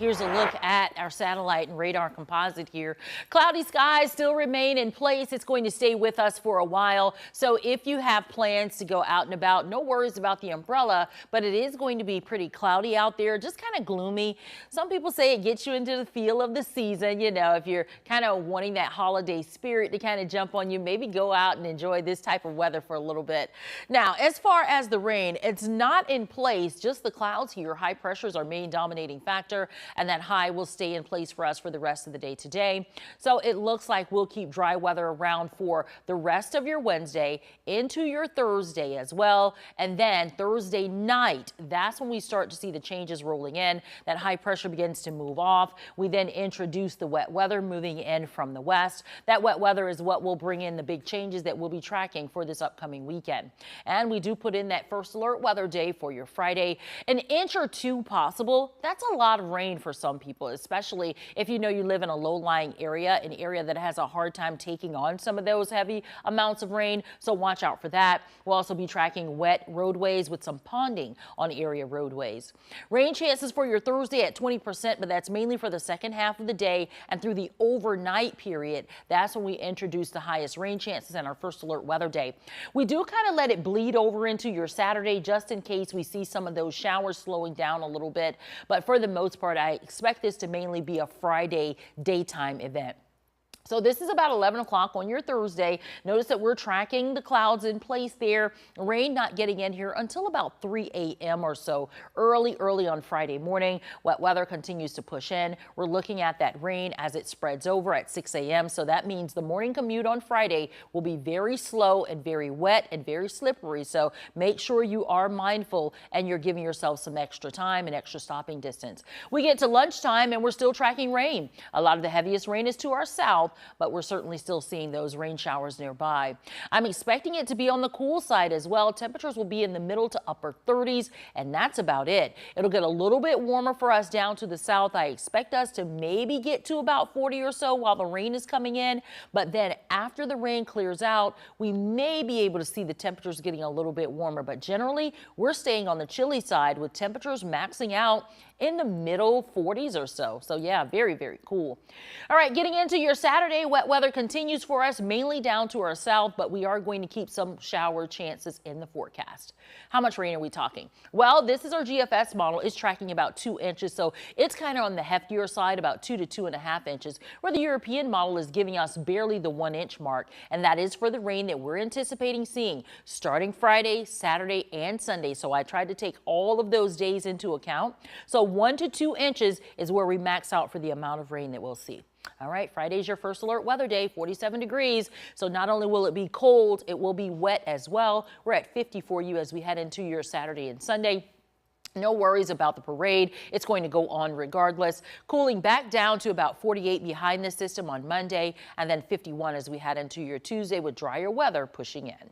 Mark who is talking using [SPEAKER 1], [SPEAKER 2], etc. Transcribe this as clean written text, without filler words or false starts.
[SPEAKER 1] Here's a look at our satellite and radar composite here. Cloudy skies still remain in place. It's going to stay with us for a while. So if you have plans to go out and about, no worries about the umbrella, but it is going to be pretty cloudy out there, just kind of gloomy. Some people say it gets you into the feel of the season. You know, if you're kind of wanting that holiday spirit to kind of jump on you, maybe go out and enjoy this type of weather for a little bit. Now, as far as the rain, it's not in place, just the clouds here. High pressures are main dominating factor, and that high will stay in place for us for the rest of the day today. So it looks like we'll keep dry weather around for the rest of your Wednesday into your Thursday as well. And then Thursday night, that's when we start to see the changes rolling in. That high pressure begins to move off. We then introduce the wet weather moving in from the west. That wet weather is what will bring in the big changes that we'll be tracking for this upcoming weekend. And we do put in that first alert weather day for your Friday. An inch or two possible. That's a lot of rain for some people, especially if you know you live in a low-lying area, an area that has a hard time taking on some of those heavy amounts of rain. So watch out for that. We'll also be tracking wet roadways with some ponding on area roadways. Rain chances for your Thursday at 20%, but that's mainly for the second half of the day and through the overnight period. That's when we introduce the highest rain chances in our first alert weather day. We do kind of let it bleed over into your Saturday just in case we see some of those showers slowing down a little bit. But for the most part, I expect this to mainly be a Friday daytime event. So this is about 11 o'clock on your Thursday. Notice that we're tracking the clouds in place there. Rain not getting in here until about 3 a.m. or so. Early on Friday morning. Wet weather continues to push in. We're looking at that rain as it spreads over at 6 a.m. So that means the morning commute on Friday will be very slow and very wet and very slippery. So make sure you are mindful and you're giving yourself some extra time and extra stopping distance. We get to lunchtime and we're still tracking rain. A lot of the heaviest rain is to our south, but we're certainly still seeing those rain showers nearby. I'm expecting it to be on the cool side as well. Temperatures will be in the middle to upper 30s, and that's about it. It'll get a little bit warmer for us down to the south. I expect us to maybe get to about 40 or so while the rain is coming in, but then after the rain clears out, we may be able to see the temperatures getting a little bit warmer, but generally we're staying on the chilly side with temperatures maxing out in the middle 40s or so. So yeah, very cool. All right, getting into your Saturday, wet weather continues for us mainly down to our south, but we are going to keep some shower chances in the forecast. How much rain are we talking? Well, this is our GFS model. It's tracking about 2 inches, so it's kind of on the heftier side, about 2 to 2.5 inches, where the European model is giving us barely the 1 inch mark, and that is for the rain that we're anticipating seeing starting Friday, Saturday, and Sunday. So I tried to take all of those days into account. So 1 to 2 inches is where we max out for the amount of rain that we'll see. All right, Friday's your first alert weather day, 47 degrees. So not only will it be cold, it will be wet as well. We're at 50 for you as we head into your Saturday and Sunday. No worries about the parade. It's going to go on regardless. Cooling back down to about 48 behind the system on Monday, and then 51 as we head into your Tuesday with drier weather pushing in.